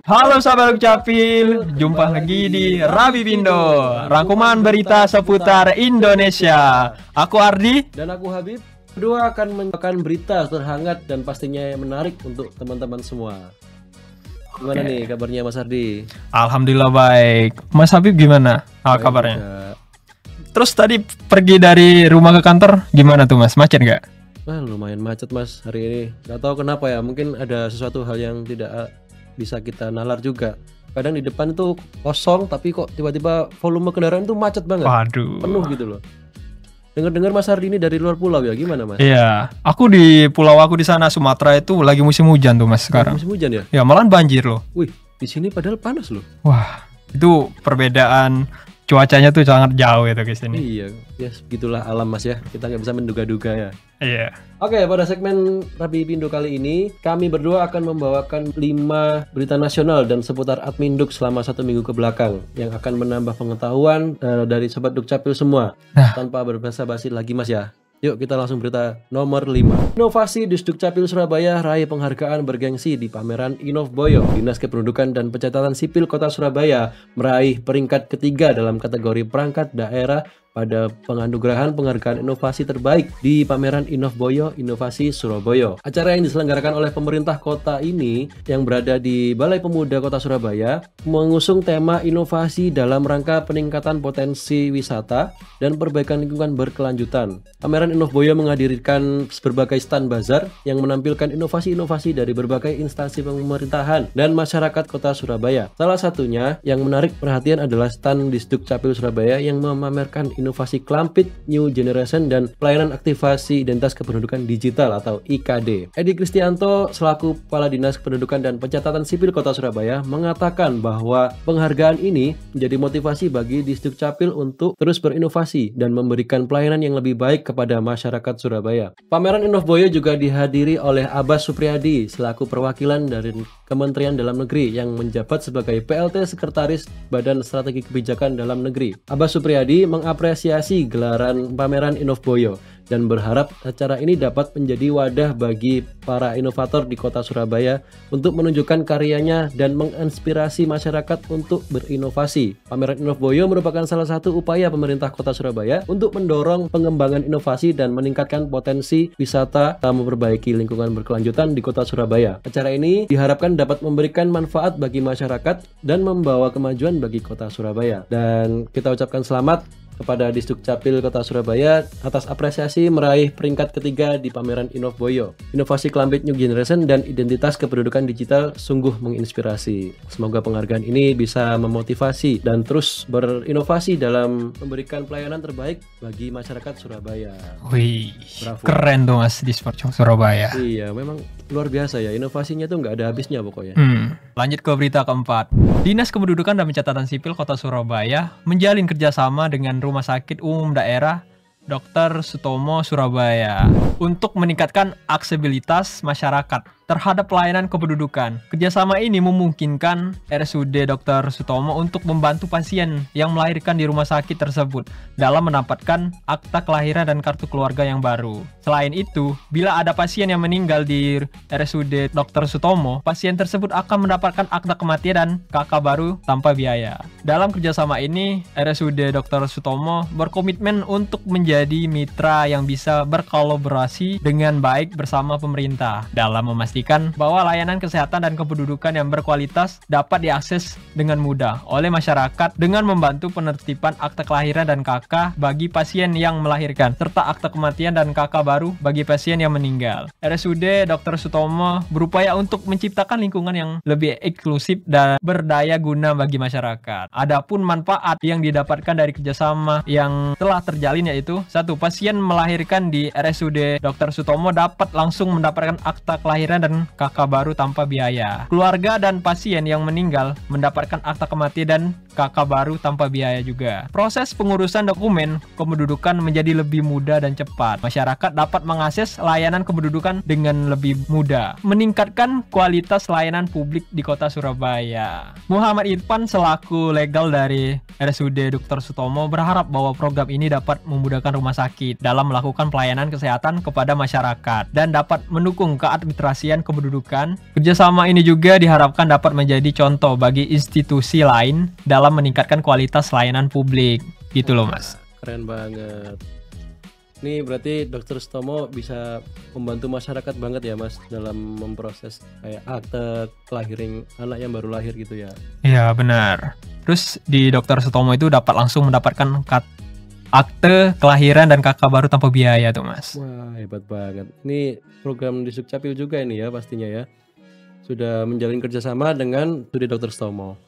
Halo sahabat Dukcapil, jumpa lagi di Rabi Bindo, rangkuman berita seputar Indonesia. Aku Ardi dan aku Habib. Kedua akan membawakan berita terhangat dan pastinya yang menarik untuk teman-teman semua. Gimana nih kabarnya Mas Ardi? Alhamdulillah baik. Mas Habib gimana kabarnya? Juga. Terus tadi pergi dari rumah ke kantor gimana tuh Mas? Macet nggak? Lumayan macet Mas hari ini. Gak tahu kenapa ya, mungkin ada sesuatu hal yang tidak bisa kita nalar juga. Kadang di depan itu kosong tapi kok tiba-tiba volume kendaraan tuh macet banget. Waduh. Penuh gitu loh. Dengar-dengar Mas Ardi ini dari luar pulau ya, gimana Mas? Iya, aku di pulau aku di sana Sumatera itu lagi musim hujan tuh Mas sekarang. Musim hujan ya? Ya malahan banjir loh. Wih, di sini padahal panas loh. Wah, itu perbedaan cuacanya tuh sangat jauh ya guys ini. Iya, ya begitulah alam Mas ya. Kita nggak bisa menduga-duga ya. Iya. Oke, pada segmen Rabi Pindo kali ini kami berdua akan membawakan 5 berita nasional dan seputar Adminduk selama 1 minggu ke belakang yang akan menambah pengetahuan dari Sobat Dukcapil semua. Tanpa berbasa-basi lagi Mas ya. Yuk kita langsung berita nomor 5. Inovasi Disdukcapil Surabaya raih penghargaan bergengsi di pameran Inovboyo. Dinas Kependudukan dan Pencatatan Sipil Kota Surabaya meraih peringkat ketiga dalam kategori perangkat daerah pada penganugerahan penghargaan inovasi terbaik di pameran Inovboyo Inovasi Surabaya. Acara yang diselenggarakan oleh pemerintah kota ini yang berada di Balai Pemuda Kota Surabaya mengusung tema inovasi dalam rangka peningkatan potensi wisata dan perbaikan lingkungan berkelanjutan. Pameran Inovboyo menghadirkan berbagai stand bazar yang menampilkan inovasi-inovasi dari berbagai instansi pemerintahan dan masyarakat Kota Surabaya. Salah satunya yang menarik perhatian adalah stand Disdukcapil Surabaya yang memamerkan inovasi Klampit New Generation dan pelayanan aktivasi identitas kependudukan digital atau IKD. Edi Kristianto selaku Kepala Dinas Kependudukan dan Pencatatan Sipil Kota Surabaya mengatakan bahwa penghargaan ini menjadi motivasi bagi Disdukcapil untuk terus berinovasi dan memberikan pelayanan yang lebih baik kepada masyarakat Surabaya. Pameran Inovboyo juga dihadiri oleh Abbas Supriyadi selaku perwakilan dari Kementerian Dalam Negeri yang menjabat sebagai PLT Sekretaris Badan Strategi Kebijakan Dalam Negeri. Abbas Supriyadi mengapresiasi gelaran pameran Inovboyo dan berharap acara ini dapat menjadi wadah bagi para inovator di Kota Surabaya untuk menunjukkan karyanya dan menginspirasi masyarakat untuk berinovasi. Pameran Inovboyo merupakan salah satu upaya pemerintah Kota Surabaya untuk mendorong pengembangan inovasi dan meningkatkan potensi wisata serta memperbaiki lingkungan berkelanjutan di Kota Surabaya. Acara ini diharapkan dapat memberikan manfaat bagi masyarakat dan membawa kemajuan bagi Kota Surabaya. Dan kita ucapkan selamat kepada Disdukcapil Kota Surabaya atas apresiasi meraih peringkat ketiga di pameran Inovboyo. Inovasi Klampit New Generation dan identitas kependudukan digital sungguh menginspirasi. Semoga penghargaan ini bisa memotivasi dan terus berinovasi dalam memberikan pelayanan terbaik bagi masyarakat Surabaya. Wih, bravo. Keren tuh Mas di Surabaya. Iya, memang luar biasa ya, inovasinya tuh nggak ada habisnya pokoknya. Lanjut ke berita keempat. Dinas Kependudukan dan Pencatatan Sipil Kota Surabaya menjalin kerjasama dengan Rumah Sakit Umum Daerah Dr. Sutomo Surabaya untuk meningkatkan aksesibilitas masyarakat terhadap pelayanan kependudukan. Kerjasama ini memungkinkan RSUD Dr. Sutomo untuk membantu pasien yang melahirkan di rumah sakit tersebut dalam mendapatkan akta kelahiran dan kartu keluarga yang baru. Selain itu, bila ada pasien yang meninggal di RSUD Dr. Sutomo, pasien tersebut akan mendapatkan akta kematian dan KK baru tanpa biaya. Dalam kerjasama ini, RSUD Dr. Sutomo berkomitmen untuk menjadi mitra yang bisa berkolaborasi dengan baik bersama pemerintah dalam memastikan bahwa layanan kesehatan dan kependudukan yang berkualitas dapat diakses dengan mudah oleh masyarakat dengan membantu penertiban akta kelahiran dan KK bagi pasien yang melahirkan serta akta kematian dan KK baru bagi pasien yang meninggal. RSUD Dr. Sutomo berupaya untuk menciptakan lingkungan yang lebih inklusif dan berdaya guna bagi masyarakat. Adapun manfaat yang didapatkan dari kerjasama yang telah terjalin yaitu 1. Pasien melahirkan di RSUD Dr. Sutomo dapat langsung mendapatkan akta kelahiran dan KK baru tanpa biaya. Keluarga dan pasien yang meninggal mendapatkan akta kematian dan KK baru tanpa biaya juga. Proses pengurusan dokumen kependudukan menjadi lebih mudah dan cepat. Masyarakat dapat mengakses layanan kependudukan dengan lebih mudah, meningkatkan kualitas layanan publik di Kota Surabaya. Muhammad Irfan selaku legal dari RSUD Dr. Sutomo berharap bahwa program ini dapat memudahkan rumah sakit dalam melakukan pelayanan kesehatan kepada masyarakat dan dapat mendukung keadministrasian Kementerian Kependudukan. Kerjasama ini juga diharapkan dapat menjadi contoh bagi institusi lain dalam meningkatkan kualitas layanan publik. Gitu loh Mas. Keren banget. Ini berarti Dr. Sutomo bisa membantu masyarakat banget ya Mas dalam memproses kayak akte kelahiran anak yang baru lahir gitu ya. Iya benar. Terus di Dr. Sutomo itu dapat langsung mendapatkan akte kelahiran dan kakak baru tanpa biaya tuh Mas. Wah, hebat banget. Ini program di Sukcapil juga ini ya pastinya ya. Sudah menjalin kerjasama dengan studi Dr. Sutomo.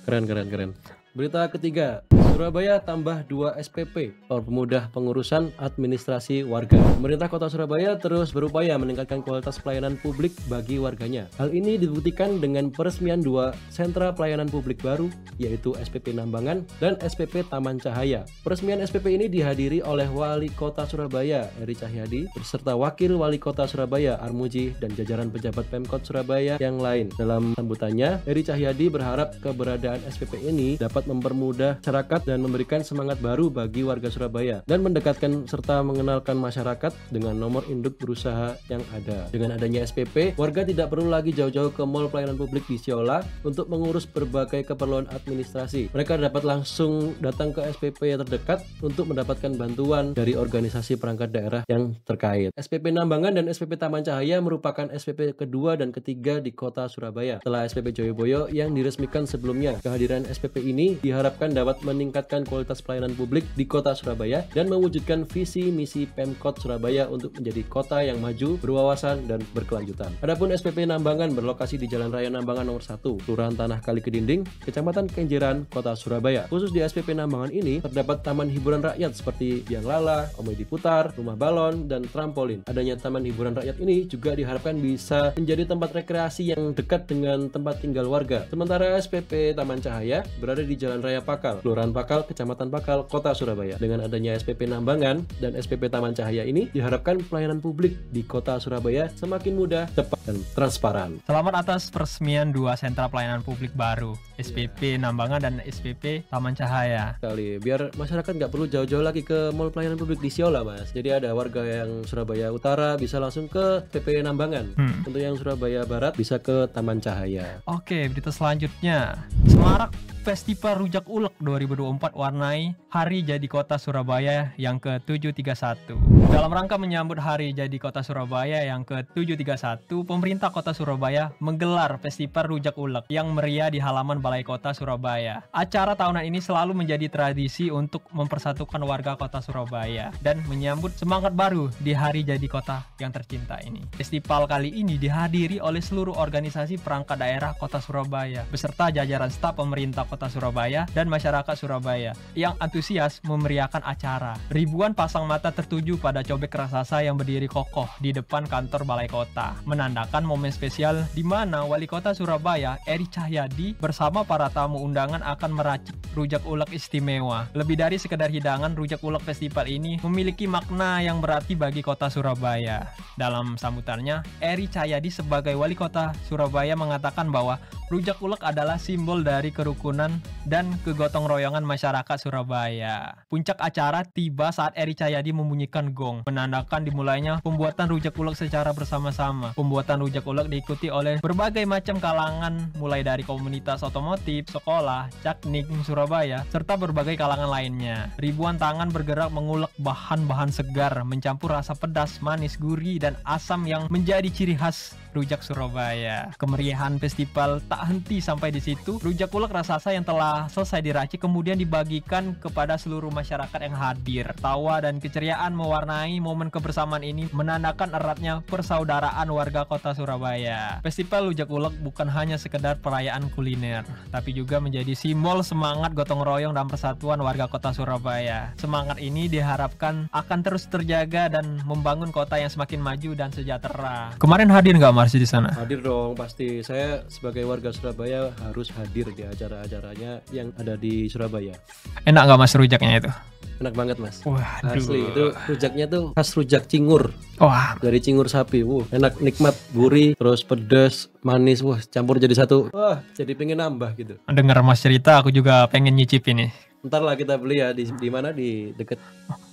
Keren. Berita ketiga, Surabaya tambah 2 SPP, mempermudah pengurusan administrasi warga. Pemerintah Kota Surabaya terus berupaya meningkatkan kualitas pelayanan publik bagi warganya. Hal ini dibuktikan dengan peresmian 2 sentra pelayanan publik baru, yaitu SPP Nambangan dan SPP Taman Cahaya. Peresmian SPP ini dihadiri oleh Wali Kota Surabaya, Eri Cahyadi, beserta Wakil Wali Kota Surabaya, Armuji, dan jajaran pejabat Pemkot Surabaya yang lain. Dalam sambutannya, Eri Cahyadi berharap keberadaan SPP ini dapat mempermudah masyarakat dan memberikan semangat baru bagi warga Surabaya dan mendekatkan serta mengenalkan masyarakat dengan nomor induk berusaha yang ada. Dengan adanya SPP, warga tidak perlu lagi jauh-jauh ke Mall Pelayanan Publik di Siola untuk mengurus berbagai keperluan administrasi. Mereka dapat langsung datang ke SPP yang terdekat untuk mendapatkan bantuan dari organisasi perangkat daerah yang terkait. SPP Nambangan dan SPP Taman Cahaya merupakan SPP kedua dan ketiga di Kota Surabaya setelah SPP Joyoboyo yang diresmikan sebelumnya. Kehadiran SPP ini diharapkan dapat meningkatkan kualitas pelayanan publik di Kota Surabaya dan mewujudkan visi misi Pemkot Surabaya untuk menjadi kota yang maju, berwawasan, dan berkelanjutan. Adapun SPP Nambangan berlokasi di Jalan Raya Nambangan nomor 1, Kelurahan Tanah Kali Kedinding, Kecamatan Kenjeran, Kota Surabaya. Khusus di SPP Nambangan ini terdapat taman hiburan rakyat seperti Biang Lala, komedi putar, rumah balon, dan trampolin. Adanya taman hiburan rakyat ini juga diharapkan bisa menjadi tempat rekreasi yang dekat dengan tempat tinggal warga. Sementara SPP Taman Cahaya berada di Jalan Raya Pakal, Kelurahan Pakal, Kecamatan Pakal, Kota Surabaya. Dengan adanya SPP Nambangan dan SPP Taman Cahaya ini, diharapkan pelayanan publik di Kota Surabaya semakin mudah, cepat, dan transparan. Selamat atas peresmian 2 sentra pelayanan publik baru, SPP Nambangan dan SPP Taman Cahaya. Kali, biar masyarakat nggak perlu jauh-jauh lagi ke Mall Pelayanan Publik di Siola, Mas. Jadi ada warga yang Surabaya Utara bisa langsung ke SPP Nambangan. Untuk yang Surabaya Barat bisa ke Taman Cahaya. Oke, berita selanjutnya. Semarak Festival Rujak Ulek 2024 warnai Hari Jadi Kota Surabaya yang ke-731. Dalam rangka menyambut Hari Jadi Kota Surabaya yang ke-731, pemerintah Kota Surabaya menggelar Festival Rujak Ulek yang meriah di halaman Balai Kota Surabaya. Acara tahunan ini selalu menjadi tradisi untuk mempersatukan warga Kota Surabaya dan menyambut semangat baru di Hari Jadi Kota yang tercinta ini. Festival kali ini dihadiri oleh seluruh organisasi perangkat daerah Kota Surabaya beserta jajaran staf pemerintah Kota Surabaya dan masyarakat Surabaya yang antusias memeriahkan acara. Ribuan pasang mata tertuju pada cobek raksasa yang berdiri kokoh di depan kantor Balai Kota, menandakan momen spesial di mana Wali Kota Surabaya, Eri Cahyadi, bersama para tamu undangan akan meracik rujak ulek istimewa. Lebih dari sekedar hidangan, rujak ulek festival ini memiliki makna yang berarti bagi Kota Surabaya. Dalam sambutannya, Eri Cahyadi sebagai Wali Kota Surabaya mengatakan bahwa rujak ulek adalah simbol dari kerukunan dan kegotong royongan masyarakat Surabaya. Puncak acara tiba saat Eri Cahyadi membunyikan gong, menandakan dimulainya pembuatan rujak ulek secara bersama-sama. Pembuatan rujak ulek diikuti oleh berbagai macam kalangan, mulai dari komunitas otomotif, sekolah, cakning Surabaya, serta berbagai kalangan lainnya. Ribuan tangan bergerak mengulek bahan-bahan segar, mencampur rasa pedas, manis, gurih, dan asam yang menjadi ciri khas rujak Surabaya. Kemeriahan festival tak henti sampai di situ. Rujak ulek raksasa yang telah selesai diracik kemudian dibagikan kepada seluruh masyarakat yang hadir. Tawa dan keceriaan mewarnai momen kebersamaan ini, menandakan eratnya persaudaraan warga Kota Surabaya. Festival rujak ulek bukan hanya sekedar perayaan kuliner, tapi juga menjadi simbol semangat gotong royong dan persatuan warga Kota Surabaya. Semangat ini diharapkan akan terus terjaga dan membangun kota yang semakin maju dan sejahtera. Kemarin hadir nggak Marsi di sana? Hadir dong, pasti. Saya sebagai warga Surabaya harus hadir di acara-acaranya yang ada di Surabaya. Enak nggak Mas rujaknya itu? Enak banget Mas. Waduh. Asli, itu rujaknya tuh khas rujak cingur. Wah, Dari cingur sapi. Enak, nikmat, gurih, terus pedas, manis. Campur jadi satu. Jadi pengen nambah gitu. dengar Mas cerita aku juga pengen nyicip ini. Ntar lah kita beli ya di mana, di deket.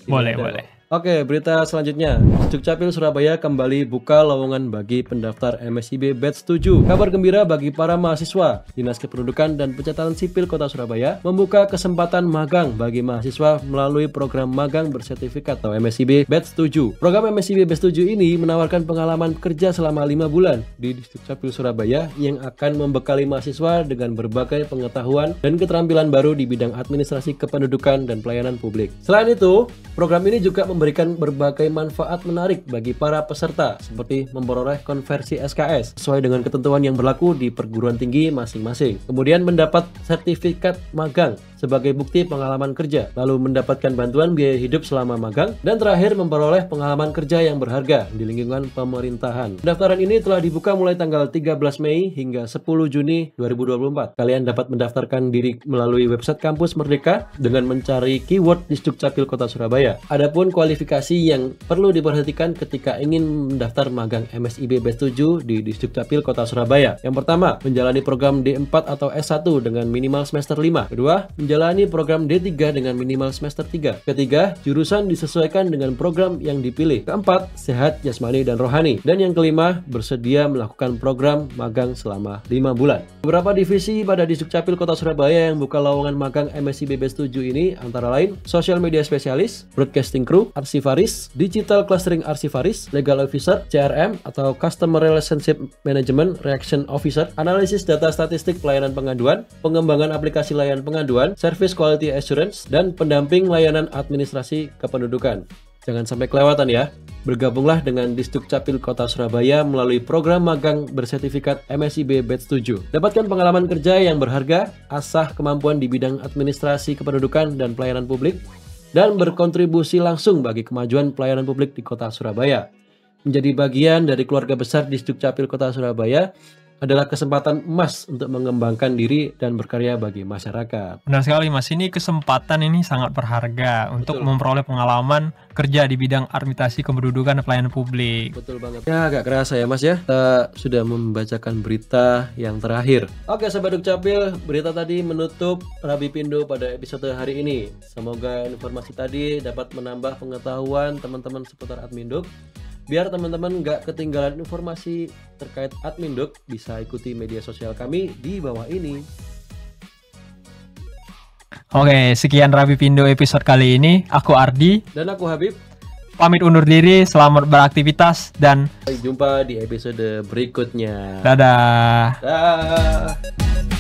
Boleh, Ada boleh. Oke, berita selanjutnya. Dukcapil Surabaya kembali buka lowongan bagi pendaftar MSIB Batch 7. Kabar gembira bagi para mahasiswa. Dinas Kependudukan dan Pencatatan Sipil Kota Surabaya membuka kesempatan magang bagi mahasiswa melalui program magang bersertifikat atau MSIB Batch 7. Program MSIB Batch 7 ini menawarkan pengalaman kerja selama 5 bulan di Dukcapil Surabaya yang akan membekali mahasiswa dengan berbagai pengetahuan dan keterampilan baru di bidang administrasi kependudukan dan pelayanan publik. Selain itu, program ini juga memberikan berbagai manfaat menarik bagi para peserta seperti memperoleh konversi SKS sesuai dengan ketentuan yang berlaku di perguruan tinggi masing-masing. Kemudian mendapat sertifikat magang sebagai bukti pengalaman kerja, lalu mendapatkan bantuan biaya hidup selama magang, dan terakhir memperoleh pengalaman kerja yang berharga di lingkungan pemerintahan. Pendaftaran ini telah dibuka mulai tanggal 13 Mei hingga 10 Juni 2024. Kalian dapat mendaftarkan diri melalui website Kampus Merdeka dengan mencari keyword Dukcapil Kota Surabaya. Adapun kualifikasi yang perlu diperhatikan ketika ingin mendaftar magang MSIB Batch 7 di Dukcapil Kota Surabaya. Yang pertama, menjalani program D4 atau S1 dengan minimal semester 5. Kedua, menjalani program D3 dengan minimal semester 3. Ketiga, jurusan disesuaikan dengan program yang dipilih. Keempat, sehat jasmani dan rohani. Dan yang kelima, bersedia melakukan program magang selama 5 bulan. Beberapa divisi pada Dukcapil Kota Surabaya yang buka lowongan magang MSIB Batch 7 ini antara lain Social Media Specialist, Broadcasting Crew, Arsivaris, Digital Clustering Arsivaris, Legal Officer, CRM atau Customer Relationship Management Reaction Officer, Analisis Data Statistik Pelayanan Pengaduan, Pengembangan Aplikasi Layanan Pengaduan, Service Quality Assurance, dan Pendamping Layanan Administrasi Kependudukan. Jangan sampai kelewatan ya. Bergabunglah dengan Dukcapil Kota Surabaya melalui program magang bersertifikat MSIB Batch 7. Dapatkan pengalaman kerja yang berharga, asah kemampuan di bidang administrasi kependudukan dan pelayanan publik, dan berkontribusi langsung bagi kemajuan pelayanan publik di Kota Surabaya. Menjadi bagian dari keluarga besar Dukcapil Kota Surabaya adalah kesempatan emas untuk mengembangkan diri dan berkarya bagi masyarakat. Benar sekali Mas, ini kesempatan ini sangat berharga untuk memperoleh pengalaman kerja di bidang administrasi kependudukan dan pelayanan publik. Betul banget. Ya agak kerasa ya Mas ya, kita sudah membacakan berita yang terakhir. Oke Sobat Dukcapil, berita tadi menutup Rabi Pindo pada episode hari ini. Semoga informasi tadi dapat menambah pengetahuan teman-teman seputar Adminduk. Biar teman-teman nggak ketinggalan informasi terkait Adminduk, bisa ikuti media sosial kami di bawah ini. Oke, sekian Rabi Pindo episode kali ini. Aku Ardi. Dan aku Habib. Pamit undur diri, selamat beraktivitas, dan Sampai jumpa di episode berikutnya. dadah. Dah.